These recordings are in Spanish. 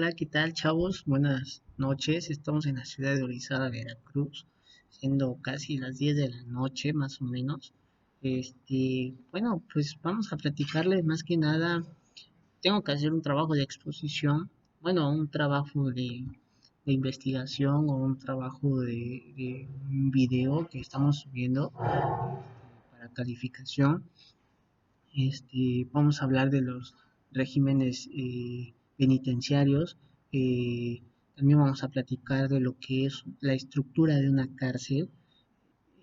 Hola, ¿qué tal, chavos? Buenas noches. Estamos en la ciudad de Orizaba, Veracruz, siendo casi las 10 de la noche, más o menos. Bueno, pues vamos a platicarles más que nada. Tengo que hacer un trabajo de exposición, bueno, un trabajo de investigación o un trabajo de un video que estamos subiendo para calificación. Vamos a hablar de los regímenes penitenciarios. También vamos a platicar de lo que es la estructura de una cárcel.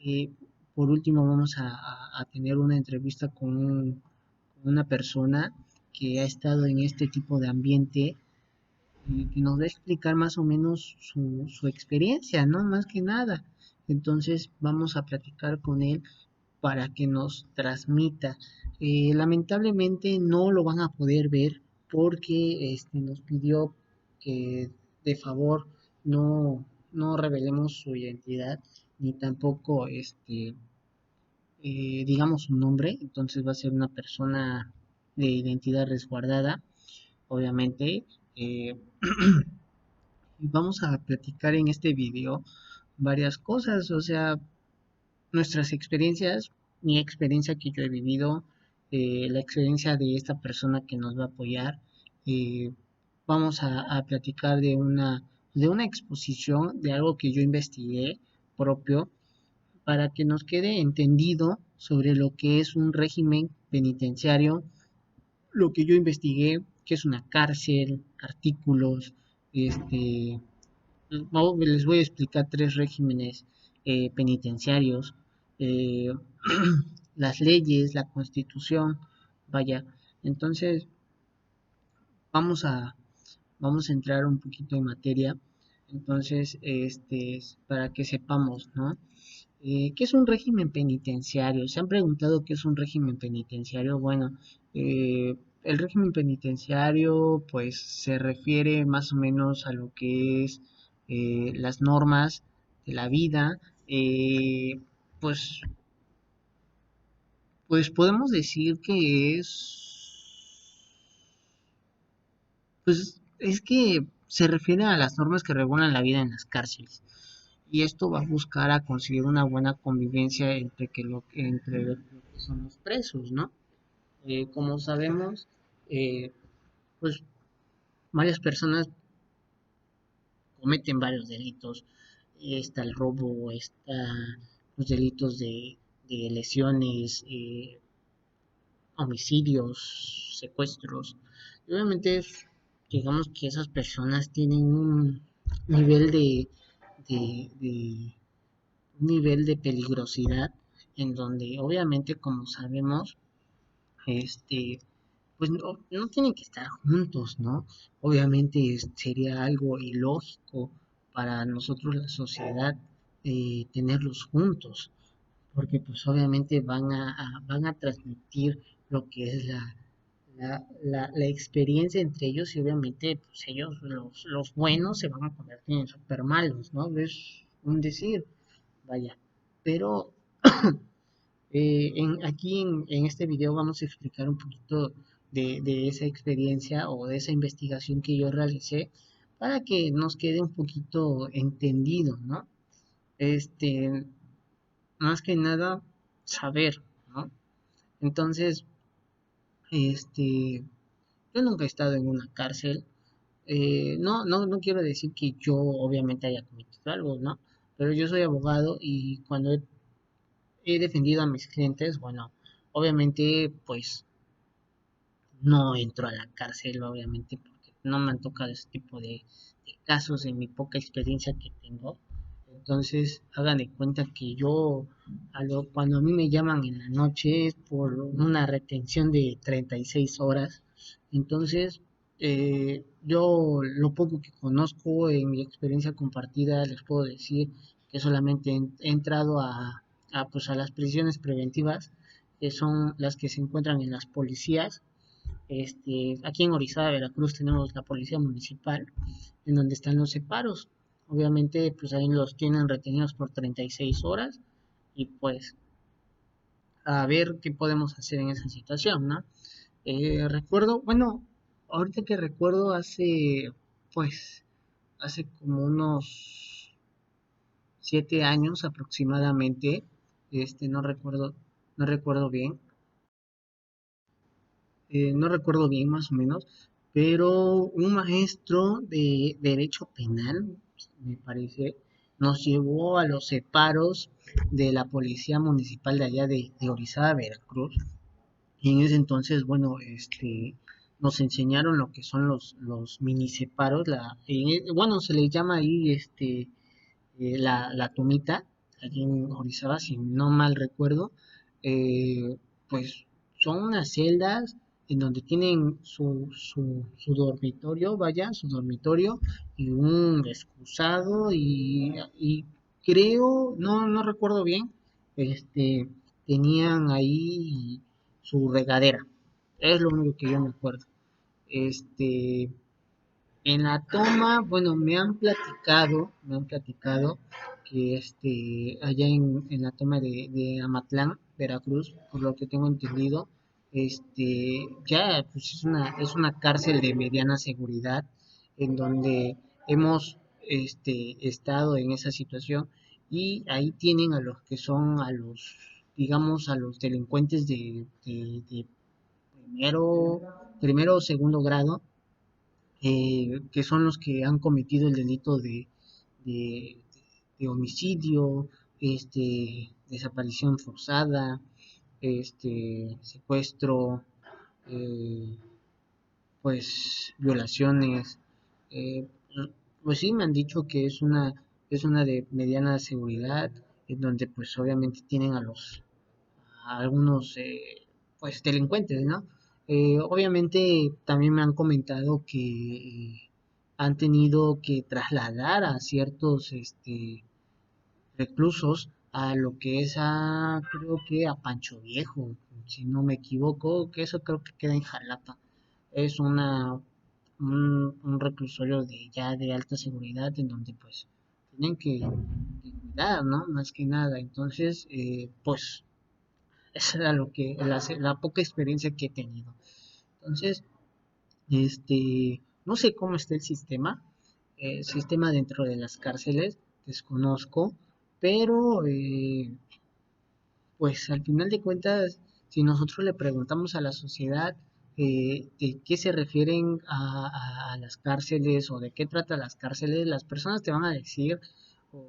Eh, por último, vamos a tener una entrevista con una persona que ha estado en este tipo de ambiente y que nos va a explicar más o menos su experiencia, ¿no? Más que nada. Entonces, vamos a platicar con él para que nos transmita. Lamentablemente no lo van a poder ver porque nos pidió que de favor no revelemos su identidad ni tampoco digamos su nombre. Entonces va a ser una persona de identidad resguardada, obviamente. eh, y vamos a platicar en este video varias cosas, o sea, nuestras experiencias, mi experiencia que yo he vivido, la experiencia de esta persona que nos va a apoyar. eh, Vamos a platicar de una exposición de algo que yo investigué propio para que nos quede entendido sobre lo que es un régimen penitenciario, lo que yo investigué, que es una cárcel, artículos, este, les voy a explicar tres regímenes penitenciarios, eh, las leyes, la constitución, vaya. Entonces, vamos a, vamos a entrar un poquito en materia. Entonces, para que sepamos, ¿no? ¿Qué es un régimen penitenciario? ¿Se han preguntado qué es un régimen penitenciario? Bueno, el régimen penitenciario pues se refiere más o menos a lo que es las normas de la vida. eh, pues, pues podemos decir que pues es que se refiere a las normas que regulan la vida en las cárceles. Y esto va a buscar a conseguir una buena convivencia entre lo que son los presos, ¿no? Como sabemos, eh, pues varias personas cometen varios delitos. Está el robo, está los delitos de lesiones, homicidios, secuestros. Y obviamente, digamos que esas personas tienen un nivel de un nivel de peligrosidad en donde obviamente como sabemos pues no tienen que estar juntos, ¿no? Obviamente sería algo ilógico para nosotros la sociedad tenerlos juntos, porque pues obviamente van a transmitir lo que es la experiencia entre ellos y obviamente pues ellos los buenos se van a convertir en super malos, ¿no? Es un decir, vaya, pero aquí en este video vamos a explicar un poquito de esa experiencia o de esa investigación que yo realicé para que nos quede un poquito entendido, ¿no? Este, Más que nada, saber, ¿no? Entonces, yo nunca he estado en una cárcel. No quiero decir que yo obviamente haya cometido algo, ¿no? Pero yo soy abogado y cuando he defendido a mis clientes, bueno, obviamente, pues no entro a la cárcel, obviamente, porque no me han tocado ese tipo de casos en mi poca experiencia que tengo. Entonces, hagan de cuenta que yo, cuando a mí me llaman en la noche es por una retención de 36 horas. Entonces, yo lo poco que conozco en mi experiencia compartida, les puedo decir que solamente he entrado pues, a las prisiones preventivas, que son las que se encuentran en las policías. Aquí en Orizaba, Veracruz, tenemos la policía municipal, en donde están los separos. Obviamente, pues ahí los tienen retenidos por 36 horas y pues a ver qué podemos hacer en esa situación, ¿no? Recuerdo, bueno, ahorita que recuerdo hace pues hace como unos 7 años aproximadamente, no recuerdo bien, no recuerdo bien más o menos, pero un maestro de derecho penal, me parece, nos llevó a los separos de la policía municipal de allá de Orizaba, Veracruz. Y en ese entonces, bueno, nos enseñaron lo que son los mini separos, bueno, se les llama ahí, la Tomita, allí en Orizaba, si no mal recuerdo, pues son unas celdas en donde tienen su dormitorio, vaya, su dormitorio y un excusado y creo, no recuerdo bien, tenían ahí su regadera, es lo único que yo me acuerdo. Este, en la toma, bueno, me han platicado que allá en la toma de Amatlán, Veracruz, por lo que tengo entendido, ya pues es una cárcel de mediana seguridad en donde hemos estado en esa situación y ahí tienen a los que son digamos, a los delincuentes de primero, primero o segundo grado, que son los que han cometido el delito de, de homicidio, desaparición forzada, secuestro, eh, pues violaciones. eh, pues sí, me han dicho que es una de mediana seguridad, en donde pues obviamente tienen a algunos pues delincuentes, ¿no? Obviamente también me han comentado que han tenido que trasladar a ciertos reclusos a lo que es creo que a Pancho Viejo, si no me equivoco, que eso creo que queda en Jalapa. Es un reclusorio ya de alta seguridad en donde pues tienen que cuidar, ¿no? Más que nada. Entonces, pues esa era la poca experiencia que he tenido. Entonces, no sé cómo está el sistema dentro de las cárceles, desconozco, pero pues al final de cuentas, si nosotros le preguntamos a la sociedad de qué se refieren a las cárceles o de qué trata las cárceles, las personas te van a decir, o,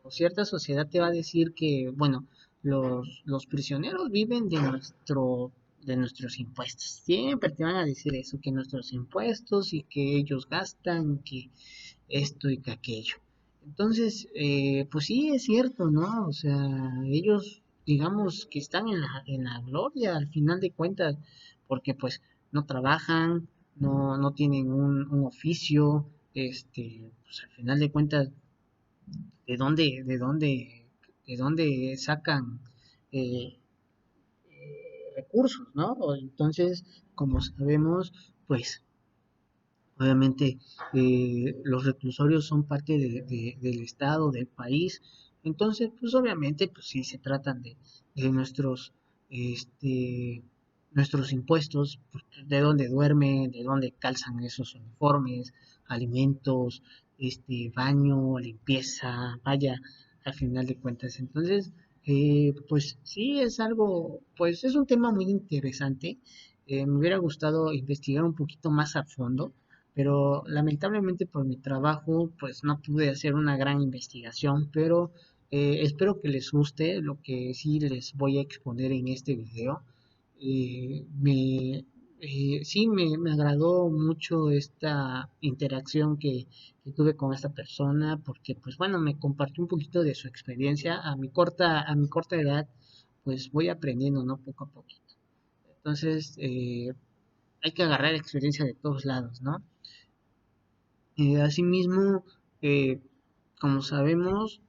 o cierta sociedad te va a decir que, bueno, los prisioneros viven de nuestros impuestos. Siempre te van a decir eso, que nuestros impuestos y que ellos gastan, que esto y que aquello. Entonces, pues sí, es cierto, ¿no? O sea, ellos, digamos que están en la gloria al final de cuentas, porque pues no trabajan, no tienen un oficio, pues al final de cuentas, ¿de dónde, de dónde, de dónde sacan eh, recursos, ¿no? Entonces, como sabemos, pues obviamente, los reclusorios son parte del Estado, del país. Entonces, pues obviamente, pues sí se tratan de este, nuestros impuestos, pues, de dónde duermen, de dónde calzan esos uniformes, alimentos, baño, limpieza, vaya, al final de cuentas. Entonces, pues sí es algo, pues es un tema muy interesante. Me hubiera gustado investigar un poquito más a fondo, pero lamentablemente por mi trabajo pues no pude hacer una gran investigación, pero espero que les guste lo que sí les voy a exponer en este video. Sí, me agradó mucho esta interacción que tuve con esta persona porque pues bueno, me compartió un poquito de su experiencia a mi corta edad, pues voy aprendiendo, ¿no? Poco a poquito. Entonces, hay que agarrar experiencia de todos lados, ¿no? Asimismo, eh, como sabemos,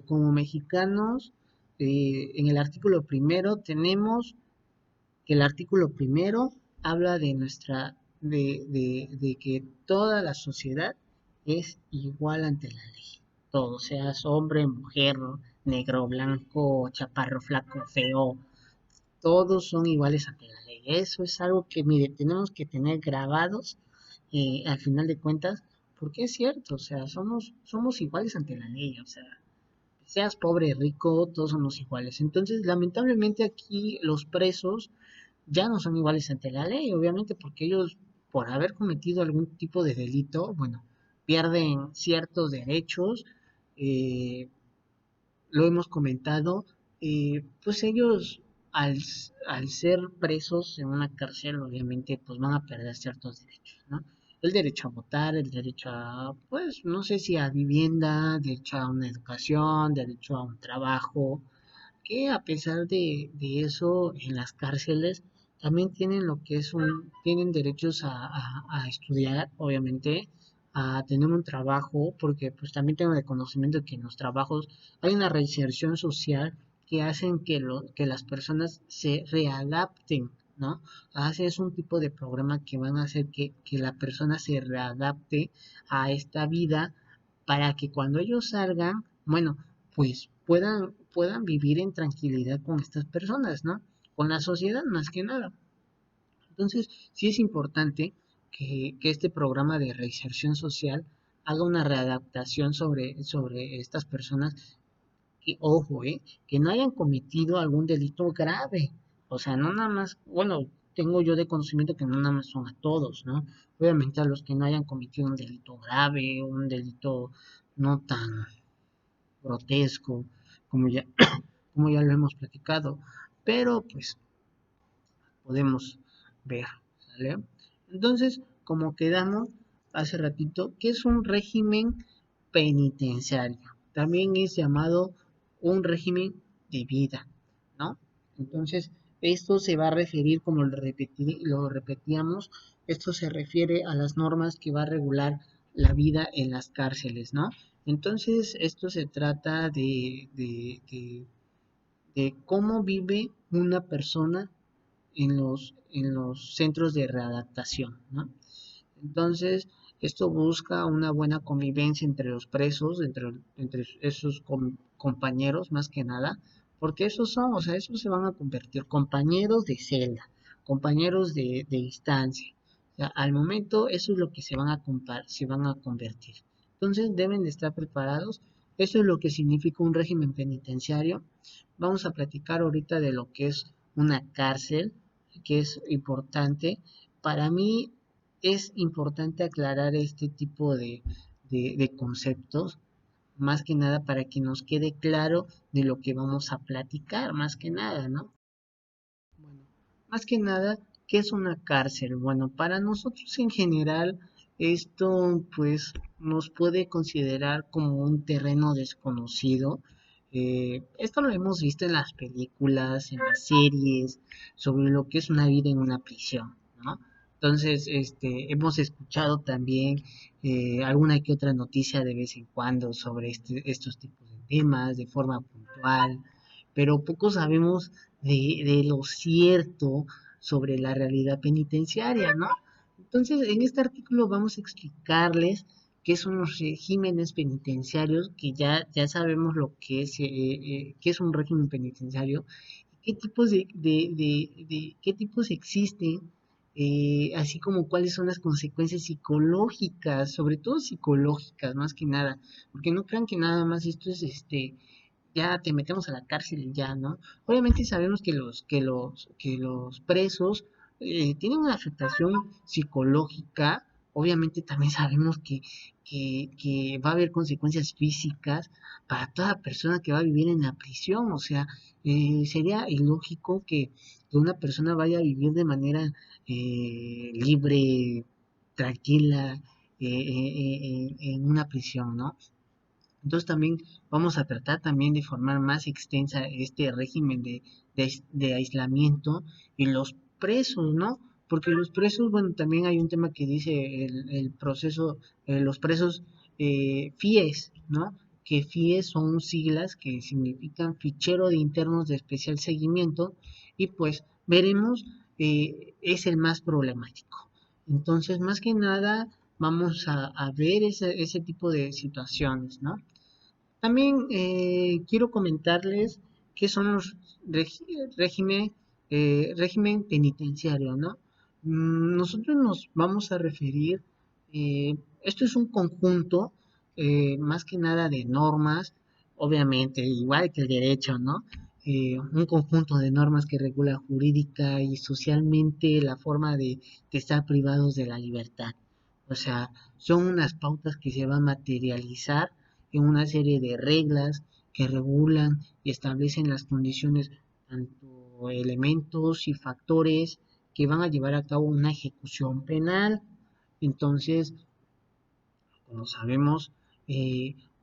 como mexicanos, en el artículo primero tenemos que el artículo primero habla de que toda la sociedad es igual ante la ley. Todo, seas hombre, mujer, negro, blanco, chaparro, flaco, feo, todos son iguales ante la ley. Eso es algo que, mire, tenemos que tener grabados al final de cuentas, porque es cierto, o sea, somos iguales ante la ley, o sea, seas pobre, rico, todos somos iguales. Entonces, lamentablemente aquí los presos ya no son iguales ante la ley, obviamente, porque ellos, por haber cometido algún tipo de delito, bueno, pierden ciertos derechos, eh, lo hemos comentado, pues ellos al ser presos en una cárcel, obviamente, pues van a perder ciertos derechos, ¿no? El derecho a votar, el derecho a, pues, no sé si a vivienda, derecho a una educación, derecho a un trabajo, que a pesar de eso, en las cárceles también tienen lo que es tienen derechos a estudiar, obviamente, a tener un trabajo, porque pues también tengo el conocimiento que en los trabajos hay una reinserción social que hacen que las personas se readapten, ¿no? Es un tipo de programa que van a hacer que la persona se readapte a esta vida para que cuando ellos salgan, bueno, pues puedan vivir en tranquilidad con estas personas, ¿no? Con la sociedad más que nada. Entonces, sí es importante que este programa de reinserción social haga una readaptación sobre estas personas que, ojo, que no hayan cometido algún delito grave. O sea, no nada más, bueno, tengo yo de conocimiento que no nada más son a todos, ¿no? Obviamente a los que no hayan cometido un delito grave, un delito no tan grotesco, como ya, como ya lo hemos platicado, pero pues podemos ver, ¿sale? Entonces, como quedamos hace ratito, ¿qué es un régimen penitenciario? También es llamado un régimen de vida, ¿no? Entonces, esto se va a referir, como lo repetíamos, esto se refiere a las normas que va a regular la vida en las cárceles, ¿no? Entonces, esto se trata de cómo vive una persona en los centros de readaptación, ¿no? Entonces, esto busca una buena convivencia entre los presos, entre esos compañeros más que nada, porque esos son, o sea, esos se van a convertir compañeros de celda, compañeros de instancia. O sea, al momento eso es lo que se van a convertir. Entonces deben de estar preparados. Eso es lo que significa un régimen penitenciario. Vamos a platicar ahorita de lo que es una cárcel, que es importante. Para mí es importante aclarar este tipo de conceptos, más que nada para que nos quede claro de lo que vamos a platicar, más que nada, ¿no? Bueno, más que nada, ¿qué es una cárcel? Bueno, para nosotros en general, esto pues nos puede considerar como un terreno desconocido. Esto lo hemos visto en las películas, en las series, sobre lo que es una vida en una prisión, ¿no? Entonces, hemos escuchado también alguna que otra noticia de vez en cuando sobre estos tipos de temas de forma puntual, pero poco sabemos de lo cierto sobre la realidad penitenciaria, ¿no? Entonces, en este artículo vamos a explicarles qué son los regímenes penitenciarios, que ya sabemos lo que qué es un régimen penitenciario, qué tipos qué tipos existen, así como cuáles son las consecuencias psicológicas, sobre todo psicológicas, más que nada, porque no crean que nada más esto es ya te metemos a la cárcel y ya, ¿no? Obviamente sabemos que los presos tienen una afectación psicológica, obviamente también sabemos que va a haber consecuencias físicas para toda persona que va a vivir en la prisión, o sea, sería ilógico que una persona vaya a vivir de manera libre, tranquila, en una prisión, ¿no? Entonces también vamos a tratar también de formar más extensa este régimen de aislamiento en los presos, ¿no? Porque los presos, bueno, también hay un tema que dice el proceso, los presos FIES, ¿no? Que FIES son siglas que significan Fichero de Internos de Especial Seguimiento y pues veremos, es el más problemático. Entonces, más que nada, vamos a ver ese tipo de situaciones, ¿no? También quiero comentarles qué son los régimen, régimen penitenciario, ¿no? Nosotros nos vamos a referir, Esto es un conjunto, más que nada de normas, obviamente, igual que el derecho, ¿no? Un conjunto de normas que regula jurídica y socialmente la forma de estar privados de la libertad. O sea, son unas pautas que se van a materializar en una serie de reglas que regulan y establecen las condiciones, tanto elementos y factores que van a llevar a cabo una ejecución penal. Entonces, como sabemos,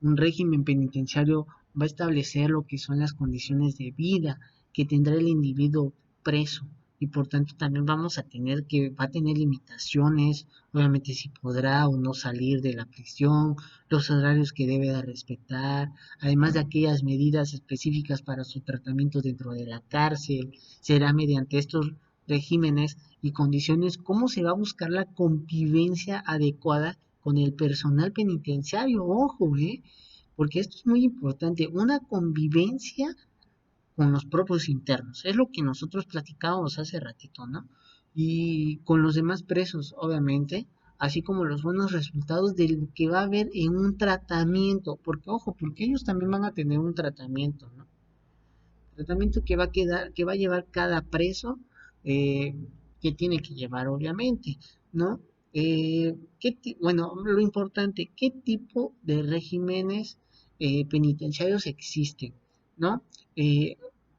un régimen penitenciario va a establecer lo que son las condiciones de vida que tendrá el individuo preso y por tanto también vamos a tener va a tener limitaciones, obviamente si podrá o no salir de la prisión, los horarios que debe de respetar, además de aquellas medidas específicas para su tratamiento dentro de la cárcel, será mediante estos regímenes y condiciones cómo se va a buscar la convivencia adecuada con el personal penitenciario, ojo, porque esto es muy importante, una convivencia con los propios internos, es lo que nosotros platicábamos hace ratito, ¿no? Y con los demás presos, obviamente, así como los buenos resultados del que va a haber en un tratamiento, porque ojo, porque ellos también van a tener un tratamiento, ¿no? Tratamiento que va a quedar, que va a llevar cada preso, eh, que tiene que llevar, obviamente, ¿no? Bueno, lo importante, ¿qué tipo de regímenes penitenciarios existen, ¿no? Eh,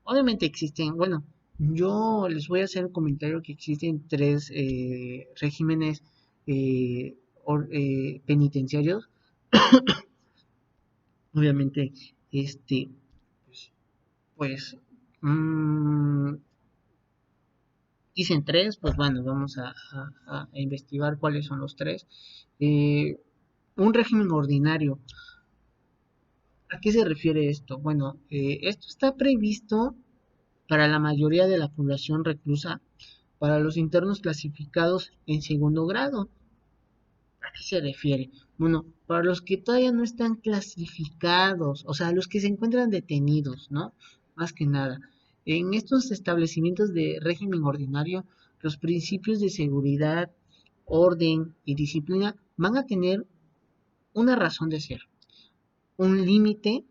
Obviamente existen, bueno, yo les voy a hacer un comentario que existen tres regímenes eh, penitenciarios, obviamente, este, pues, pues mm, dicen tres, pues bueno, vamos a investigar cuáles son los tres. Eh, un régimen ordinario. ¿A qué se refiere esto? Bueno, esto está previsto para la mayoría de la población reclusa, para los internos clasificados en segundo grado. ¿A qué se refiere? Bueno, para los que todavía no están clasificados, o sea, los que se encuentran detenidos, ¿no? Más que nada. En estos establecimientos de régimen ordinario, los principios de seguridad, orden y disciplina van a tener una razón de ser, un límite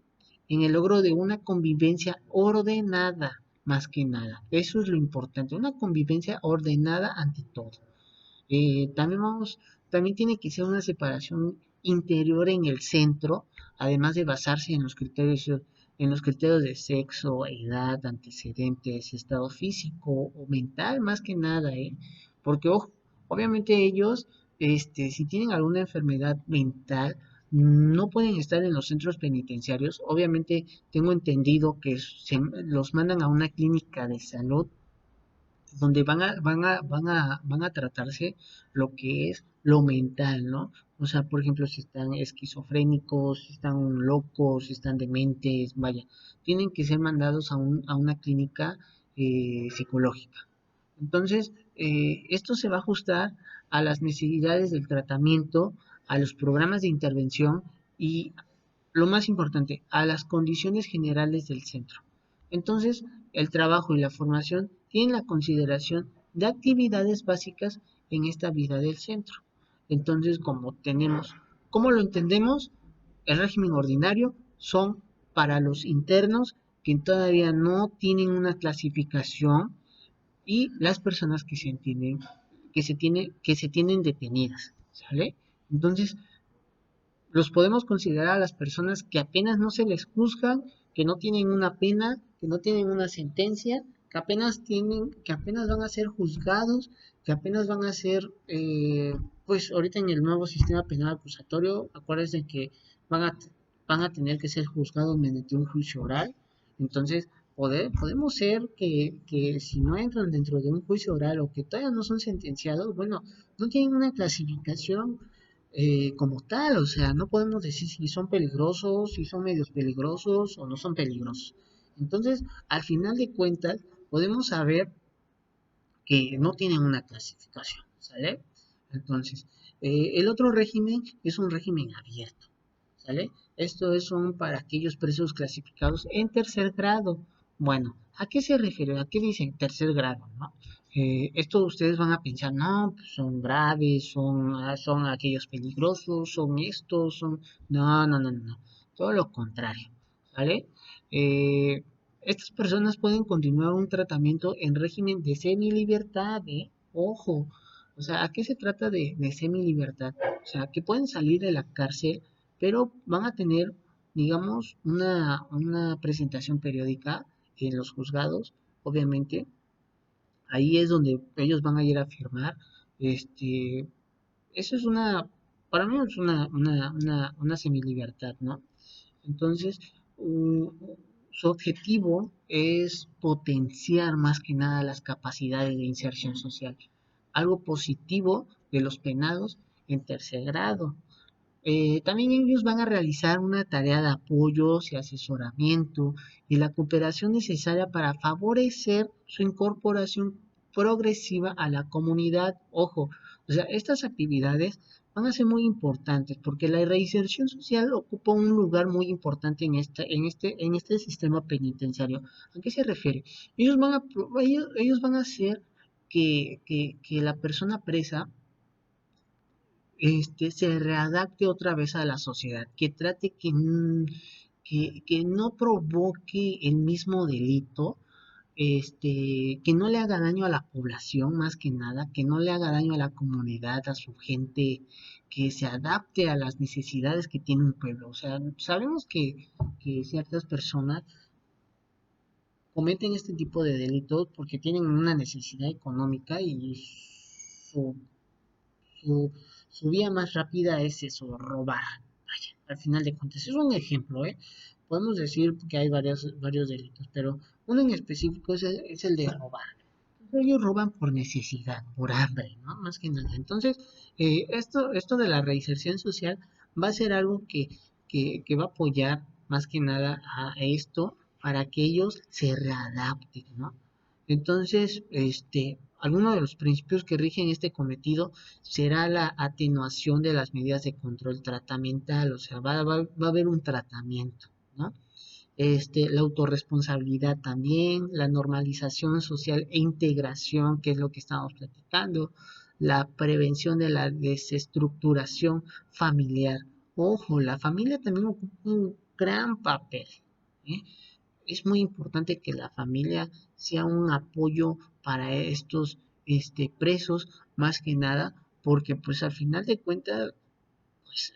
en el logro de una convivencia ordenada, más que nada. Eso es lo importante, una convivencia ordenada ante todo. También también tiene que ser una separación interior en el centro, además de basarse en los criterios de sexo, edad, antecedentes, estado físico o mental, más que nada, porque ojo, obviamente ellos, si tienen alguna enfermedad mental, no pueden estar en los centros penitenciarios. Obviamente tengo entendido que los mandan a una clínica de salud donde van a tratarse lo que es lo mental, ¿no? O sea, por ejemplo, si están esquizofrénicos, si están locos, si están dementes, vaya, tienen que ser mandados a una clínica psicológica. Entonces, esto se va a ajustar a las necesidades del tratamiento, a los programas de intervención y lo más importante, a las condiciones generales del centro. Entonces, el trabajo y la formación tienen la consideración de actividades básicas en esta vida del centro. Entonces, ¿cómo lo entendemos? El régimen ordinario son para los internos que todavía no tienen una clasificación y las personas que se tienen detenidas, ¿sale? Entonces, los podemos considerar a las personas que apenas no se les juzgan, que no tienen una pena, que no tienen una sentencia, que apenas van a ser juzgados, que apenas van a ser, pues ahorita en el nuevo sistema penal acusatorio, acuérdense que van a, van a tener que ser juzgados mediante un juicio oral. Entonces, podemos ser que si no entran dentro de un juicio oral o que todavía no son sentenciados, bueno, no tienen una clasificación como tal, o sea, no podemos decir si son peligrosos, si son medios peligrosos o no son peligrosos. Entonces, al final de cuentas, podemos saber que no tienen una clasificación, ¿sale? Entonces, el otro régimen es un régimen abierto, ¿sale? Esto es para aquellos presos clasificados en tercer grado. Bueno, ¿a qué se refiere? ¿A qué dicen tercer grado, no? Esto ustedes van a pensar, no, pues son graves, son aquellos peligrosos, son estos, son... No, no, no, no, no. Todo lo contrario, ¿vale? Eh, Estas personas pueden continuar un tratamiento en régimen de semilibertad, ¿eh? Ojo, o sea, ¿a qué se trata de semilibertad? O sea, que pueden salir de la cárcel, pero van a tener, digamos, una presentación periódica en los juzgados, obviamente. Ahí es donde ellos van a ir a firmar. Este, eso es para mí es una semilibertad, ¿no? Entonces, su objetivo es potenciar más que nada las capacidades de inserción social, algo positivo de los penados en tercer grado. También ellos van a realizar una tarea de apoyo y asesoramiento y la cooperación necesaria para favorecer su incorporación progresiva a la comunidad. Ojo, o sea, estas actividades van a ser muy importantes porque la reinserción social ocupa un lugar muy importante en este sistema penitenciario. ¿A qué se refiere? Ellos van a hacer que la persona presa se readapte otra vez a la sociedad, que trate que no provoque el mismo delito, que no le haga daño a la población más que nada, que no le haga daño a la comunidad, a su gente, que se adapte a las necesidades que tiene un pueblo. O sea, sabemos que ciertas personas cometen este tipo de delitos porque tienen una necesidad económica y su su, su vía más rápida es eso, robar. Vaya, al final de cuentas, es un ejemplo, ¿eh? Podemos decir que hay varios delitos, pero uno en específico es el de robar. Ellos roban por necesidad, por hambre, ¿no? Más que nada. Entonces, esto de la reinserción social va a ser algo que va a apoyar más que nada a esto para que ellos se readapten, ¿no? Entonces, alguno de los principios que rigen este cometido será la atenuación de las medidas de control tratamental, o sea, va a haber un tratamiento, ¿no? La autorresponsabilidad también, la normalización social e integración, que es lo que estamos platicando, la prevención de la desestructuración familiar. Ojo, la familia también ocupa un gran papel, ¿eh? Es muy importante que la familia sea un apoyo para estos presos, más que nada, porque pues al final de cuentas, pues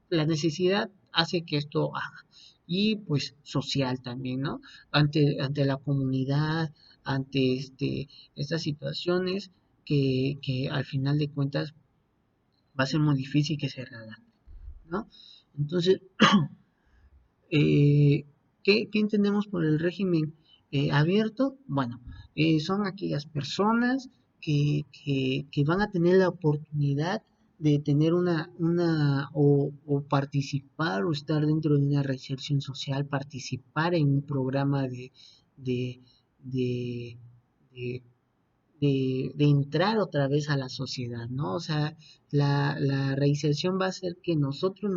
la necesidad hace que esto haga. Y pues social también, ¿no? Ante la comunidad, ante estas situaciones que al final de cuentas va a ser muy difícil que se hagan, ¿no? Entonces, ¿qué entendemos por el régimen abierto? Bueno, son aquellas personas que van a tener la oportunidad de tener o participar o estar dentro de una reinserción social, participar en un programa de, de, de de entrar otra vez a la sociedad, ¿no? O sea, la reinserción va a hacer que nosotros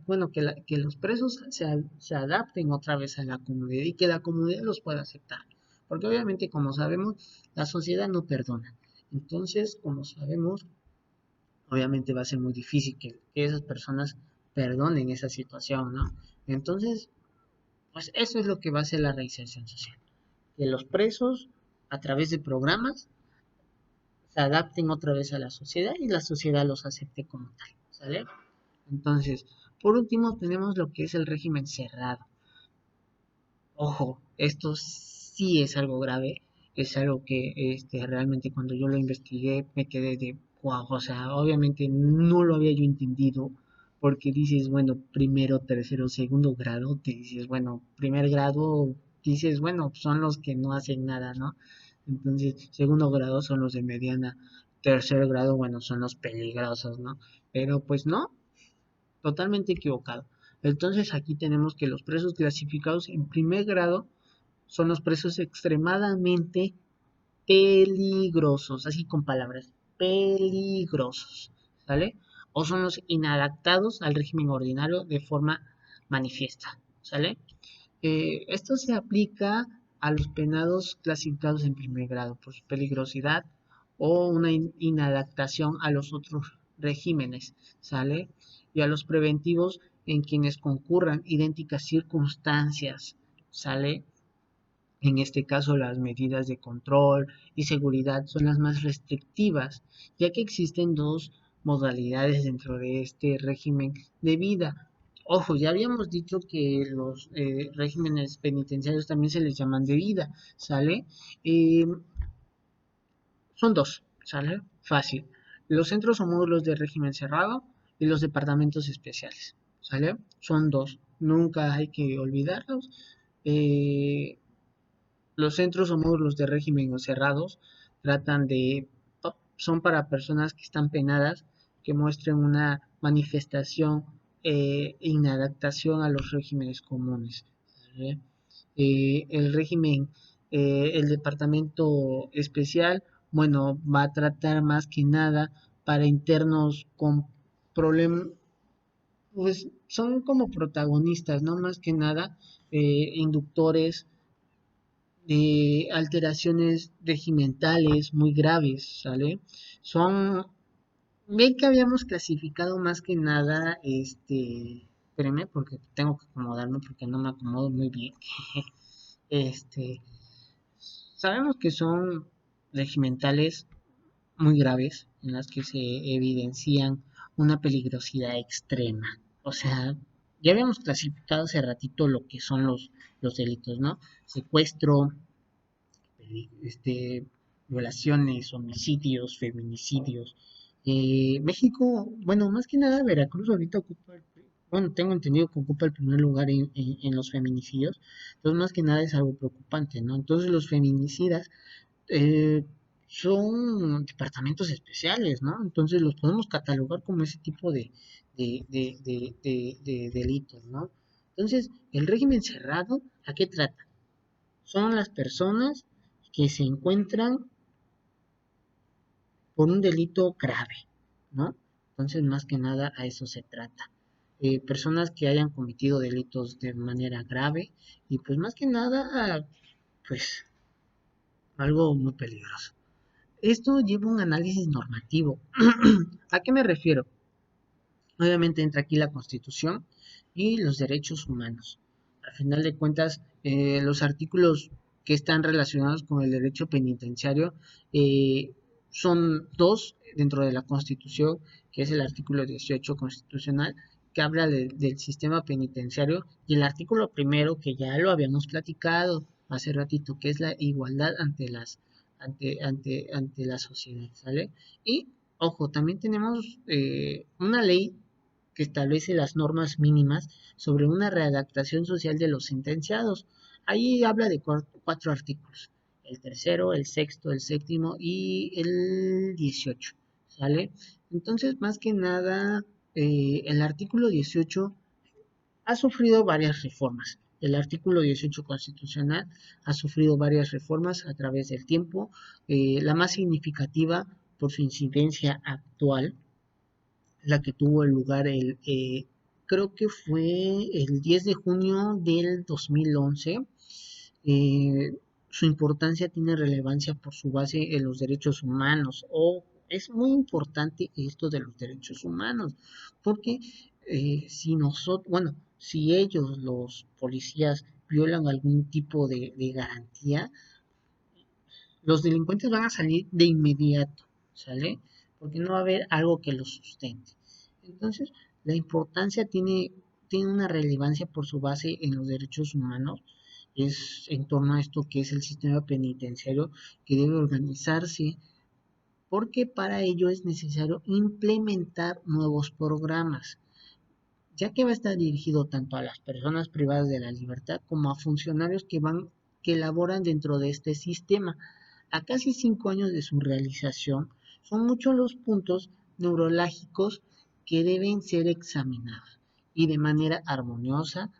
bueno, que los presos se adapten otra vez a la comunidad y que la comunidad los pueda aceptar. Porque obviamente, como sabemos, la sociedad no perdona. Entonces, como sabemos, obviamente va a ser muy difícil que esas personas perdonen esa situación, ¿no? Entonces, pues eso es lo que va a hacer la reinserción social. Que los presos, a través de programas, se adapten otra vez a la sociedad y la sociedad los acepte como tal, ¿sale? Entonces, por último tenemos lo que es el régimen cerrado. Ojo, esto sí es algo grave, es algo que realmente cuando yo lo investigué me quedé de wow, o sea, obviamente no lo había yo entendido porque dices, bueno, primero, tercero, segundo grado, te dices, bueno, primer grado, dices, bueno, son los que no hacen nada, ¿no? Entonces, segundo grado son los de mediana, tercer grado, bueno, son los peligrosos, ¿no? Pero pues no, totalmente equivocado. Entonces aquí tenemos que los presos clasificados en primer grado son los presos extremadamente peligrosos, así con palabras, peligrosos, ¿sale? O son los inadaptados al régimen ordinario de forma manifiesta, ¿sale? Esto se aplica a los penados clasificados en primer grado por su peligrosidad o una inadaptación a los otros regímenes, ¿sale? Y a los preventivos en quienes concurran idénticas circunstancias, ¿sale? En este caso, las medidas de control y seguridad son las más restrictivas, ya que existen dos modalidades dentro de este régimen de vida. Ojo, ya habíamos dicho que los regímenes penitenciarios también se les llaman de vida, ¿sale? Eh, Son dos, ¿sale? Fácil. Los centros o módulos de régimen cerrado y los departamentos especiales, ¿sale? Son dos. Nunca hay que olvidarlos. Eh, los centros o módulos de régimen cerrados tratan de, son para personas que están penadas, que muestren una manifestación inadaptación a los regímenes comunes, ¿vale? El régimen, el departamento especial, bueno, va a tratar más que nada para internos con problemas, pues son como protagonistas, ¿no? Más que nada, inductores de alteraciones regimentales muy graves, ¿sale? Son, ven que habíamos clasificado más que nada, espérenme porque tengo que acomodarme porque no me acomodo muy bien. Este, sabemos que son regimentales muy graves en las que se evidencian una peligrosidad extrema. O sea, ya habíamos clasificado hace ratito lo que son los delitos, ¿no? Secuestro, violaciones, homicidios, feminicidios. México, bueno, más que nada Veracruz ahorita ocupa, bueno, tengo entendido que ocupa el primer lugar en los feminicidios, entonces más que nada es algo preocupante, ¿no? Entonces los feminicidas eh, son departamentos especiales, ¿no? Entonces los podemos catalogar como ese tipo de delitos, ¿no? Entonces, el régimen cerrado, ¿a qué trata? Son las personas que se encuentran por un delito grave, ¿no? Entonces, más que nada a eso se trata. Personas que hayan cometido delitos de manera grave y pues más que nada, pues algo muy peligroso. Esto lleva un análisis normativo. ¿A qué me refiero? Obviamente entra aquí la Constitución y los derechos humanos. Al final de cuentas, los artículos que están relacionados con el derecho penitenciario eh, son dos dentro de la Constitución, que es el artículo 18 constitucional, que habla del sistema penitenciario, y el artículo primero, que ya lo habíamos platicado hace ratito, que es la igualdad ante la sociedad, ¿sale? Y, ojo, también tenemos una ley que establece las normas mínimas sobre una readaptación social de los sentenciados. Ahí habla de cuatro artículos, el tercero, el sexto, el séptimo y el 18, ¿sale? Entonces, más que nada, el artículo 18 ha sufrido varias reformas. El artículo 18 constitucional ha sufrido varias reformas a través del tiempo, la más significativa por su incidencia actual, la que tuvo el lugar creo que fue el 10 de junio del 2011. Su importancia tiene relevancia por su base en los derechos humanos. O es muy importante esto de los derechos humanos, porque si nosotros, bueno, si ellos, los policías, violan algún tipo de garantía, los delincuentes van a salir de inmediato, ¿sale? Porque no va a haber algo que los sustente. Entonces, la importancia tiene una relevancia por su base en los derechos humanos, es en torno a esto que es el sistema penitenciario que debe organizarse, porque para ello es necesario implementar nuevos programas, ya que va a estar dirigido tanto a las personas privadas de la libertad como a funcionarios que elaboran dentro de este sistema. A casi 5 años de su realización, son muchos los puntos neurológicos que deben ser examinados y de manera armoniosa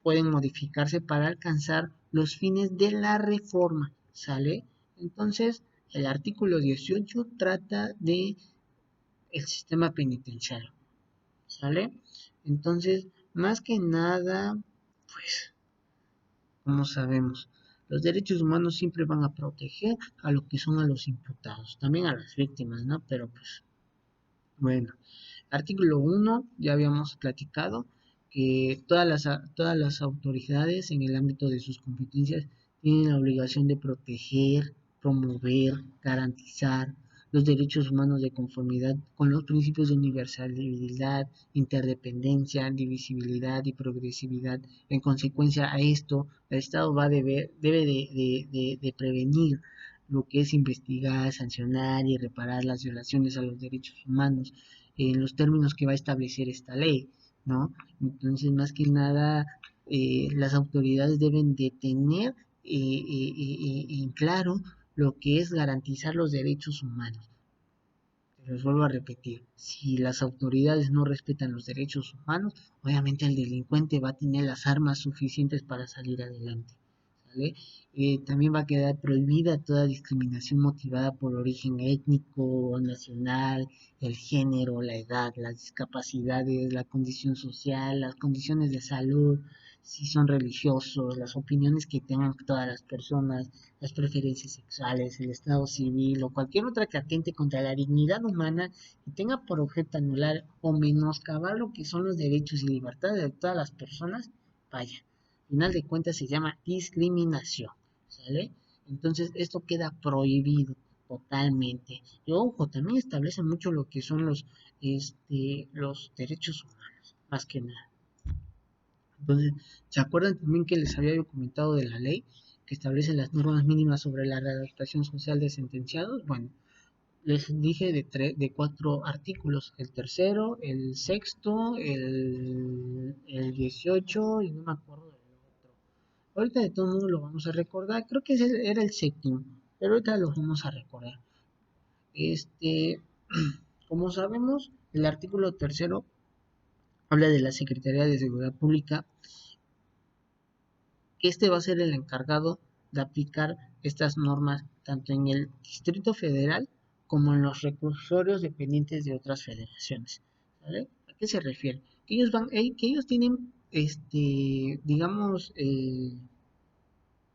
pueden modificarse para alcanzar los fines de la reforma, ¿sale? Entonces, el artículo 18 trata de el sistema penitenciario, ¿sale? Entonces, más que nada, pues, como sabemos. Los derechos humanos siempre van a proteger a lo que son a los imputados, también a las víctimas, ¿no? Pero pues bueno, artículo 1, ya habíamos platicado que todas las autoridades en el ámbito de sus competencias tienen la obligación de proteger, promover, garantizar los derechos humanos de conformidad con los principios de universalidad, interdependencia, divisibilidad y progresividad. En consecuencia a esto, el Estado debe de prevenir lo que es investigar, sancionar y reparar las violaciones a los derechos humanos en los términos que va a establecer esta ley, ¿no? Entonces, más que nada, las autoridades deben de tener en claro lo que es garantizar los derechos humanos. Les vuelvo a repetir, si las autoridades no respetan los derechos humanos, obviamente el delincuente va a tener las armas suficientes para salir adelante. ¿Vale? También va a quedar prohibida toda discriminación motivada por origen étnico, nacional, el género, la edad, las discapacidades, la condición social, las condiciones de salud, si son religiosos, las opiniones que tengan todas las personas, las preferencias sexuales, el estado civil o cualquier otra que atente contra la dignidad humana y tenga por objeto anular o menoscabar lo que son los derechos y libertades de todas las personas, vaya, final de cuentas se llama discriminación, ¿sale? Entonces esto queda prohibido totalmente. Y ojo, también establece mucho lo que son los derechos humanos, más que nada. Entonces, ¿se acuerdan también que les había yo comentado de la ley que establece las normas mínimas sobre la readaptación social de sentenciados? Bueno, les dije de 4 artículos, el tercero, el sexto, el 18 y no me acuerdo del otro. Ahorita de todo modo lo vamos a recordar, creo que ese era el séptimo, pero ahorita lo vamos a recordar. Este, como sabemos, el artículo tercero habla de la Secretaría de Seguridad Pública, que este va a ser el encargado de aplicar estas normas tanto en el Distrito Federal como en los recursorios dependientes de otras federaciones. ¿Vale? ¿A qué se refiere? Que ellos tienen, digamos,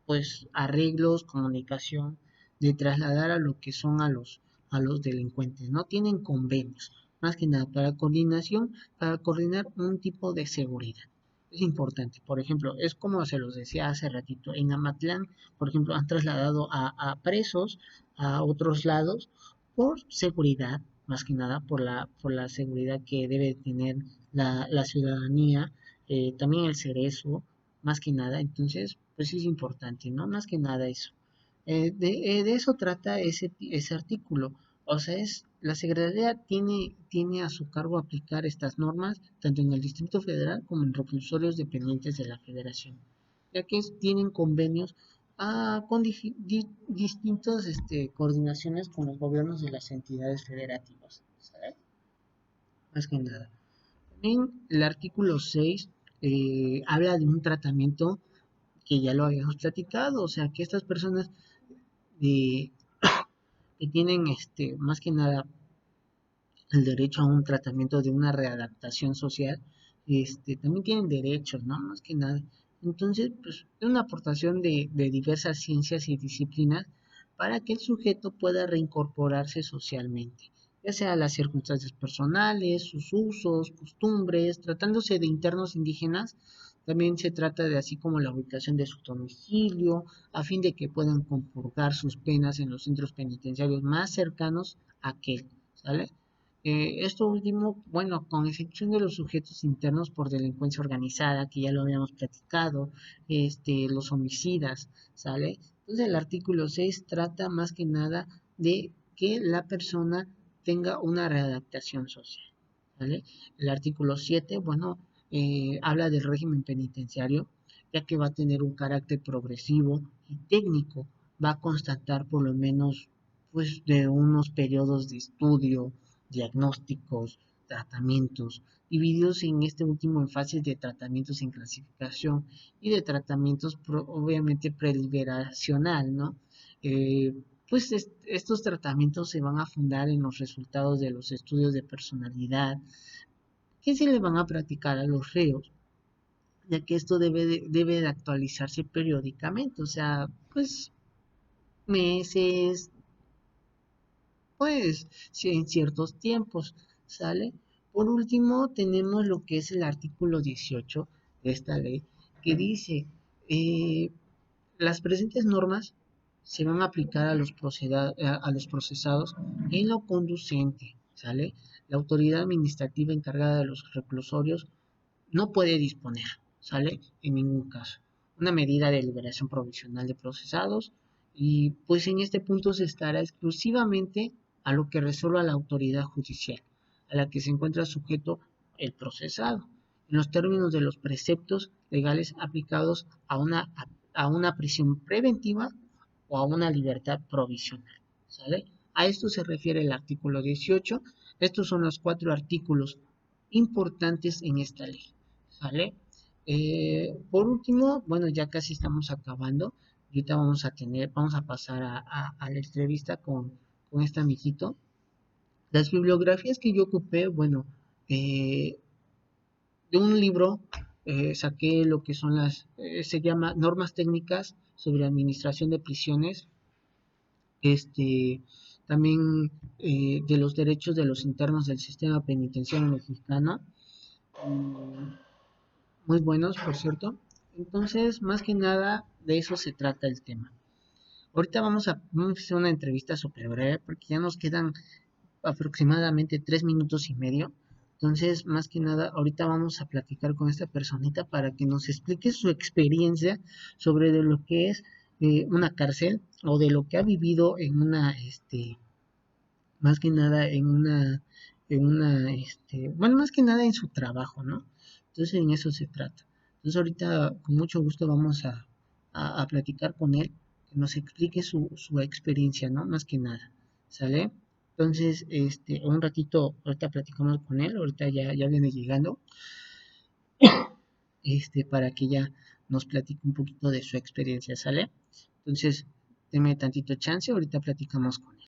pues arreglos, comunicación, de trasladar a lo que son a los delincuentes, no tienen convenios, más que nada para coordinar un tipo de seguridad. Es importante, por ejemplo, es como se los decía hace ratito, en Amatlán, por ejemplo, han trasladado a presos a otros lados por seguridad, más que nada por la seguridad que debe tener la ciudadanía, también el cerezo, más que nada, entonces, pues sí es importante, ¿no? Más que nada eso. De eso trata ese artículo. O sea, la Secretaría tiene a su cargo aplicar estas normas tanto en el Distrito Federal como en reclusorios dependientes de la Federación, ya que tienen convenios con distintas coordinaciones con los gobiernos de las entidades federativas, ¿sabes? Más que nada. También el artículo 6 habla de un tratamiento que ya lo habíamos platicado, o sea, que estas personas de, que tienen más que nada el derecho a un tratamiento de una readaptación social, también tienen derechos, ¿no? Más que nada. Entonces, pues, es una aportación de diversas ciencias y disciplinas para que el sujeto pueda reincorporarse socialmente, ya sea las circunstancias personales, sus usos, costumbres, tratándose de internos indígenas, también se trata de así como la ubicación de su domicilio, a fin de que puedan compurgar sus penas en los centros penitenciarios más cercanos a aquel, ¿sale? Esto último, bueno, con excepción de los sujetos internos por delincuencia organizada, que ya lo habíamos platicado, los homicidas, ¿sale? Entonces el artículo 6 trata más que nada de que la persona tenga una readaptación social, ¿vale? El artículo 7, bueno, habla del régimen penitenciario, ya que va a tener un carácter progresivo y técnico, va a constatar por lo menos pues de unos periodos de estudio, diagnósticos, tratamientos, divididos en este último en fases de tratamientos en clasificación y de tratamientos obviamente preliberacional, ¿no? Pues estos tratamientos se van a fundar en los resultados de los estudios de personalidad que se le van a practicar a los reos ya que esto debe de actualizarse periódicamente, o sea, pues meses, pues sí, en ciertos tiempos, ¿sale? Por último, tenemos lo que es el artículo 18 de esta ley, que dice, eh, las presentes normas se van a aplicar a a los procesados en lo conducente, ¿sale? La autoridad administrativa encargada de los reclusorios no puede disponer, ¿sale? En ningún caso. Una medida de liberación provisional de procesados y pues en este punto se estará exclusivamente a lo que resuelva la autoridad judicial, a la que se encuentra sujeto el procesado, en los términos de los preceptos legales aplicados a una prisión preventiva o a una libertad provisional, ¿sale? A esto se refiere el artículo 18. Estos son los cuatro artículos importantes en esta ley. ¿Sale? Por último, bueno, ya casi estamos acabando. Ahorita vamos a pasar a la entrevista con este amiguito. Las bibliografías que yo ocupé, bueno, eh, de un libro saqué lo que son se llama Normas Técnicas sobre Administración de Prisiones, este, también de los derechos de los internos del sistema penitenciario mexicano. Mm, muy buenos, por cierto. Entonces, más que nada, de eso se trata el tema. Ahorita vamos a hacer una entrevista súper breve porque ya nos quedan aproximadamente 3 minutos y medio. Entonces, más que nada, ahorita vamos a platicar con esta personita para que nos explique su experiencia sobre de lo que es una cárcel o de lo que ha vivido en más que nada bueno, más que nada en su trabajo, ¿no? Entonces en eso se trata. Entonces ahorita con mucho gusto vamos a platicar con él, que nos explique su experiencia, ¿no? Más que nada, ¿sale? Entonces, un ratito, ahorita platicamos con él, ahorita ya viene llegando, para que ya nos platique un poquito de su experiencia, ¿sale? Entonces, deme tantito chance, ahorita platicamos con él.